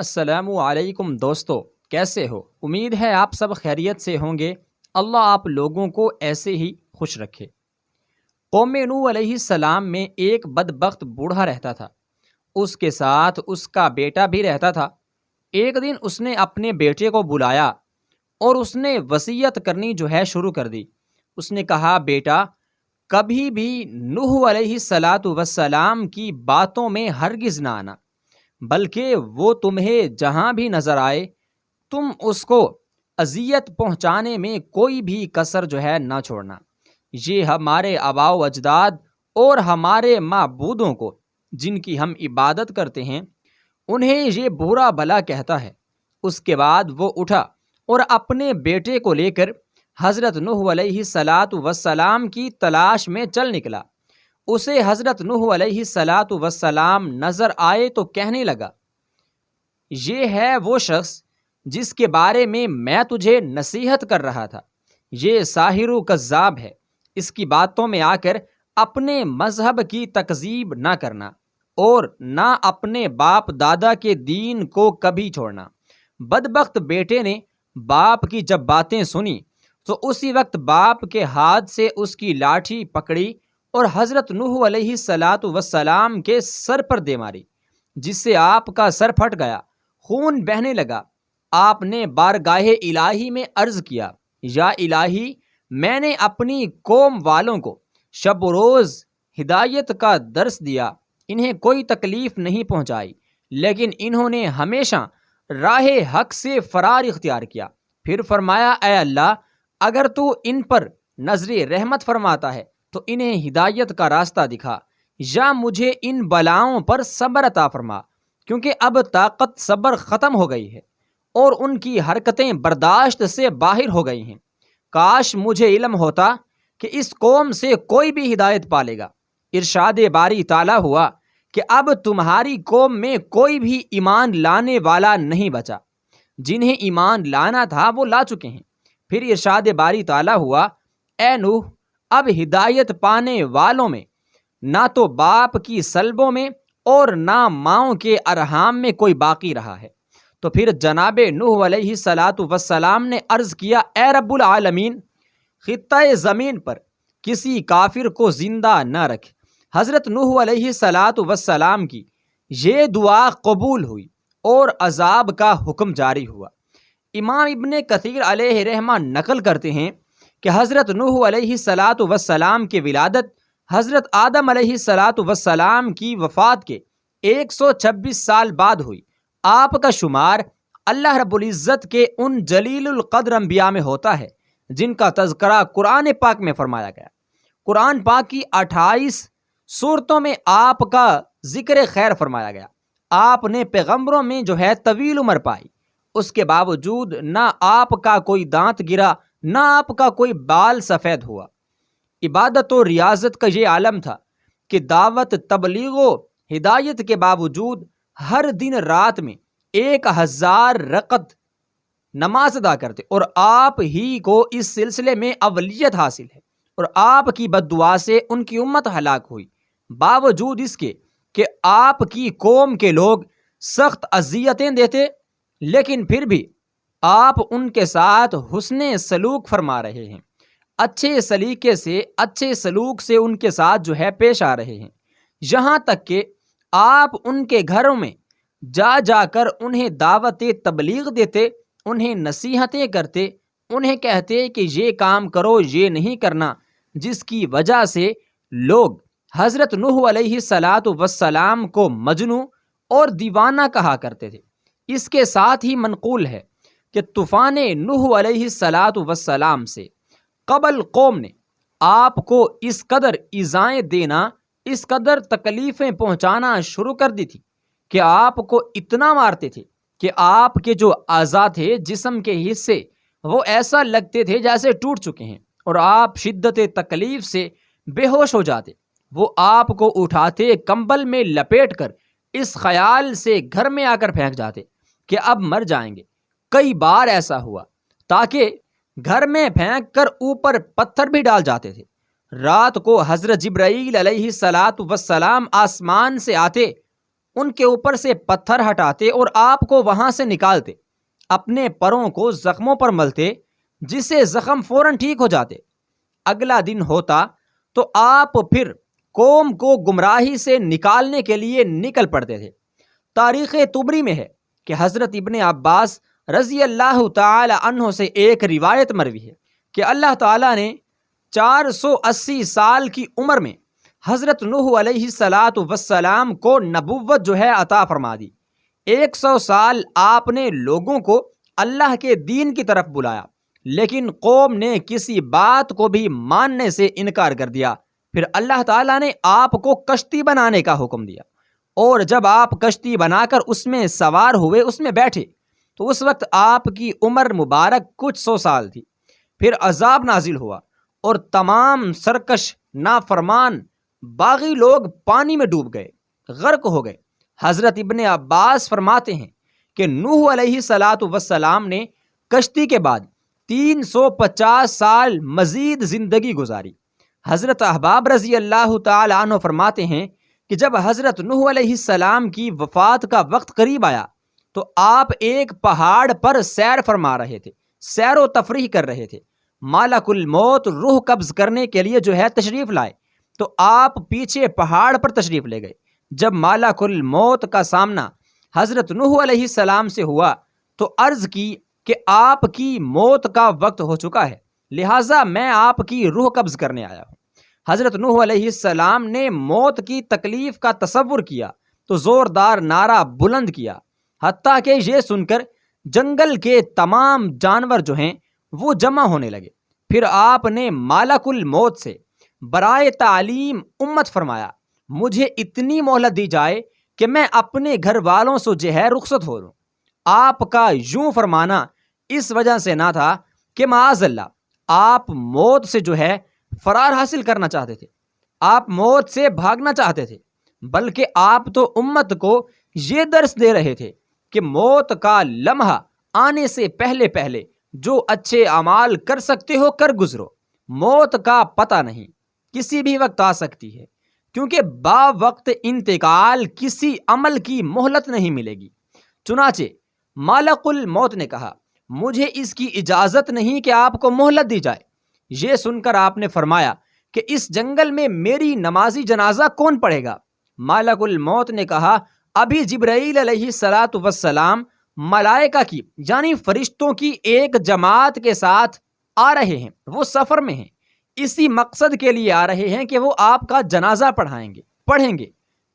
السلام علیکم دوستو، کیسے ہو؟ امید ہے آپ سب خیریت سے ہوں گے۔ اللہ آپ لوگوں کو ایسے ہی خوش رکھے۔ قوم نوح علیہ السلام میں ایک بدبخت بوڑھا رہتا تھا۔ اس کے ساتھ اس کا بیٹا بھی رہتا تھا۔ ایک دن اس نے اپنے بیٹے کو بلایا اور اس نے وصیت کرنی شروع کر دی۔ اس نے کہا، بیٹا، کبھی بھی نوح علیہ السلام کی باتوں میں ہرگز نہ آنا، بلکہ وہ تمہیں جہاں بھی نظر آئے تم اس کو اذیت پہنچانے میں کوئی بھی کسر نہ چھوڑنا۔ یہ ہمارے آباء و اجداد اور ہمارے معبودوں کو جن کی ہم عبادت کرتے ہیں انہیں یہ برا بھلا کہتا ہے۔ اس کے بعد وہ اٹھا اور اپنے بیٹے کو لے کر حضرت نوح علیہ السلام کی تلاش میں چل نکلا۔ اسے حضرت نوح علیہ السلام نظر آئے تو کہنے لگا، یہ ہے وہ شخص جس کے بارے میں تجھے نصیحت کر رہا تھا۔ یہ ساحر و کذاب ہے۔ اس کی باتوں میں آ کر اپنے مذہب کی تکذیب نہ کرنا اور نہ اپنے باپ دادا کے دین کو کبھی چھوڑنا۔ بدبخت بیٹے نے باپ کی جب باتیں سنی تو اسی وقت باپ کے ہاتھ سے اس کی لاٹھی پکڑی اور حضرت نوح علیہ السلام کے سر پر دے ماری، جس سے آپ کا سر پھٹ گیا، خون بہنے لگا۔ آپ نے بارگاہ الہی میں عرض کیا، یا الہی، میں نے اپنی قوم والوں کو شب و روز ہدایت کا درس دیا، انہیں کوئی تکلیف نہیں پہنچائی، لیکن انہوں نے ہمیشہ راہ حق سے فرار اختیار کیا۔ پھر فرمایا، اے اللہ، اگر تو ان پر نظر رحمت فرماتا ہے تو انہیں ہدایت کا راستہ دکھا، یا مجھے ان بلاؤں پر صبر عطا فرما، کیونکہ اب طاقت صبر ختم ہو گئی ہے اور ان کی حرکتیں برداشت سے باہر ہو گئی ہیں۔ کاش مجھے علم ہوتا کہ اس قوم سے کوئی بھی ہدایت پالے گا۔ ارشاد باری تعالیٰ ہوا کہ اب تمہاری قوم میں کوئی بھی ایمان لانے والا نہیں بچا، جنہیں ایمان لانا تھا وہ لا چکے ہیں۔ پھر ارشاد باری تعالیٰ ہوا، اے نوح، اب ہدایت پانے والوں میں نہ تو باپ کی سلبوں میں اور نہ ماؤں کے ارحام میں کوئی باقی رہا ہے۔ تو پھر جناب نوح علیہ السلام نے عرض کیا، اے رب العالمین، خطہ زمین پر کسی کافر کو زندہ نہ رکھ۔ حضرت نوح علیہ السلام کی یہ دعا قبول ہوئی اور عذاب کا حکم جاری ہوا۔ امام ابن کثیر علیہ رحمہ نقل کرتے ہیں کہ حضرت نوح علیہ السلام کی ولادت حضرت آدم علیہ السلام کی وفات کے 126 سال بعد ہوئی۔ آپ کا شمار اللہ رب العزت کے ان جلیل القدر انبیاء میں ہوتا ہے جن کا تذکرہ قرآن پاک میں فرمایا گیا۔ قرآن پاک کی 28 سورتوں میں آپ کا ذکر خیر فرمایا گیا۔ آپ نے پیغمبروں میں طویل عمر پائی، اس کے باوجود نہ آپ کا کوئی دانت گرا، نہ آپ کا کوئی بال سفید ہوا۔ عبادت و ریاضت کا یہ عالم تھا کہ دعوت، تبلیغ و ہدایت کے باوجود ہر دن رات میں 1000 رکعت نماز ادا کرتے، اور آپ ہی کو اس سلسلے میں اولیت حاصل ہے، اور آپ کی بد دعا سے ان کی امت ہلاک ہوئی۔ باوجود اس کے کہ آپ کی قوم کے لوگ سخت اذیتیں دیتے، لیکن پھر بھی آپ ان کے ساتھ حسن سلوک فرما رہے ہیں، اچھے سلیقے سے، اچھے سلوک سے ان کے ساتھ پیش آ رہے ہیں، یہاں تک کہ آپ ان کے گھروں میں جا جا کر انہیں دعوت تبلیغ دیتے، انہیں نصیحتیں کرتے، انہیں کہتے کہ یہ کام کرو، یہ نہیں کرنا، جس کی وجہ سے لوگ حضرت نوح علیہ السلام کو مجنوں اور دیوانہ کہا کرتے تھے۔ اس کے ساتھ ہی منقول ہے کہ طوفان نوح علیہ السلام سے قبل قوم نے آپ کو اس قدر ایذائیں دینا، اس قدر تکلیفیں پہنچانا شروع کر دی تھی کہ آپ کو اتنا مارتے تھے کہ آپ کے جو اعضاء تھے، جسم کے حصے، وہ ایسا لگتے تھے جیسے ٹوٹ چکے ہیں، اور آپ شدت تکلیف سے بے ہوش ہو جاتے۔ وہ آپ کو اٹھاتے، کمبل میں لپیٹ کر اس خیال سے گھر میں آ کر پھینک جاتے کہ اب مر جائیں گے۔ کئی بار ایسا ہوا، تاکہ گھر میں پھینک کر اوپر پتھر بھی ڈال جاتے تھے۔ رات کو حضرت جبرائیل علیہ السلام آسمان سے آتے ان کے اوپر سے پتھر ہٹاتے اور آپ کو وہاں سے نکالتے، اپنے پروں کو زخموں پر ملتے، جس سے زخم فوراً ٹھیک ہو جاتے۔ اگلا دن ہوتا تو آپ پھر قوم کو گمراہی سے نکالنے کے لیے نکل پڑتے تھے۔ تاریخ طبری میں ہے کہ حضرت ابن عباس رضی اللہ تعالی عنہ سے ایک روایت مروی ہے کہ اللہ تعالیٰ نے 480 سال کی عمر میں حضرت نوح علیہ السلام کو نبوت عطا فرما دی۔ 100 سال آپ نے لوگوں کو اللہ کے دین کی طرف بلایا، لیکن قوم نے کسی بات کو بھی ماننے سے انکار کر دیا۔ پھر اللہ تعالیٰ نے آپ کو کشتی بنانے کا حکم دیا، اور جب آپ کشتی بنا کر اس میں سوار ہوئے، اس میں بیٹھے، تو اس وقت آپ کی عمر مبارک کچھ 100 سال تھی۔ پھر عذاب نازل ہوا اور تمام سرکش، نافرمان، باغی لوگ پانی میں ڈوب گئے، غرق ہو گئے۔ حضرت ابن عباس فرماتے ہیں کہ نوح علیہ السلام نے کشتی کے بعد 350 سال مزید زندگی گزاری۔ حضرت احباب رضی اللہ تعالی عنہ فرماتے ہیں کہ جب حضرت نوح علیہ السلام کی وفات کا وقت قریب آیا تو آپ ایک پہاڑ پر سیر فرما رہے تھے، سیر و تفریح کر رہے تھے۔ مالک الموت روح قبض کرنے کے لیے تشریف لائے تو آپ پیچھے پہاڑ پر تشریف لے گئے۔ جب مالک الموت کا سامنا حضرت نوح علیہ السلام سے ہوا تو عرض کی کہ آپ کی موت کا وقت ہو چکا ہے، لہٰذا میں آپ کی روح قبض کرنے آیا ہوں۔ حضرت نوح علیہ السلام نے موت کی تکلیف کا تصور کیا تو زوردار نعرہ بلند کیا، حتیٰ کہ یہ سن کر جنگل کے تمام جانور وہ جمع ہونے لگے۔ پھر آپ نے مالک الموت سے برائے تعلیم امت فرمایا، مجھے اتنی مہلت دی جائے کہ میں اپنے گھر والوں سے رخصت ہو لوں۔ آپ کا یوں فرمانا اس وجہ سے نہ تھا کہ معاذ اللہ آپ موت سے فرار حاصل کرنا چاہتے تھے، آپ موت سے بھاگنا چاہتے تھے، بلکہ آپ تو امت کو یہ درس دے رہے تھے کہ موت کا لمحہ آنے سے پہلے پہلے جو اچھے اعمال کر سکتے ہو کر گزرو۔ موت کا پتہ نہیں، کسی بھی وقت آ سکتی ہے، کیونکہ با وقت انتقال کسی عمل کی مہلت نہیں ملے گی۔ چنانچہ مالک الموت نے کہا، مجھے اس کی اجازت نہیں کہ آپ کو مہلت دی جائے۔ یہ سن کر آپ نے فرمایا کہ اس جنگل میں میری نمازی جنازہ کون پڑھے گا؟ مالک الموت نے کہا، ابھی جبرائیل علیہ السلام ملائکہ کی یعنی فرشتوں کی ایک جماعت کے ساتھ آ رہے ہیں، وہ سفر میں ہیں، اسی مقصد کے لیے آ رہے ہیں کہ وہ آپ کا جنازہ پڑھیں گے۔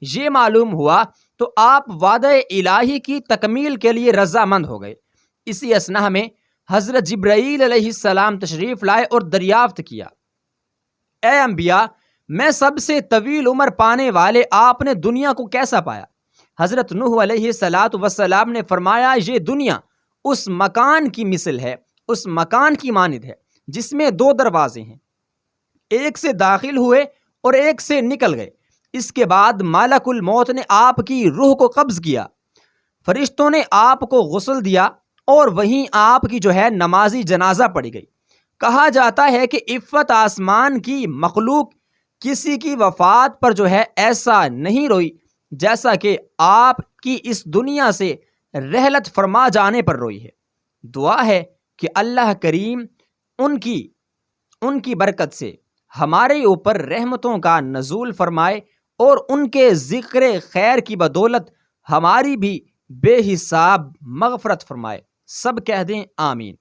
یہ معلوم ہوا تو آپ وعدہ الہی کی تکمیل کے لیے رضامند ہو گئے۔ اسی اثناء میں حضرت جبرائیل علیہ السلام تشریف لائے اور دریافت کیا، اے انبیاء، میں سب سے طویل عمر پانے والے آپ نے دنیا کو کیسا پایا؟ حضرت نوح علیہ السلام نے فرمایا، یہ دنیا اس مکان کی مثل ہے، اس مکان کی مانند ہے جس میں 2 دروازے ہیں، ایک سے داخل ہوئے اور ایک سے نکل گئے۔ اس کے بعد مالک الموت نے آپ کی روح کو قبض کیا، فرشتوں نے آپ کو غسل دیا اور وہیں آپ کی نمازی جنازہ پڑھی گئی۔ کہا جاتا ہے کہ عفت آسمان کی مخلوق کسی کی وفات پر ایسا نہیں روئی جیسا کہ آپ کی اس دنیا سے رحلت فرما جانے پر روئی ہے۔ دعا ہے کہ اللہ کریم ان کی برکت سے ہمارے اوپر رحمتوں کا نزول فرمائے اور ان کے ذکر خیر کی بدولت ہماری بھی بے حساب مغفرت فرمائے۔ سب کہہ دیں آمین۔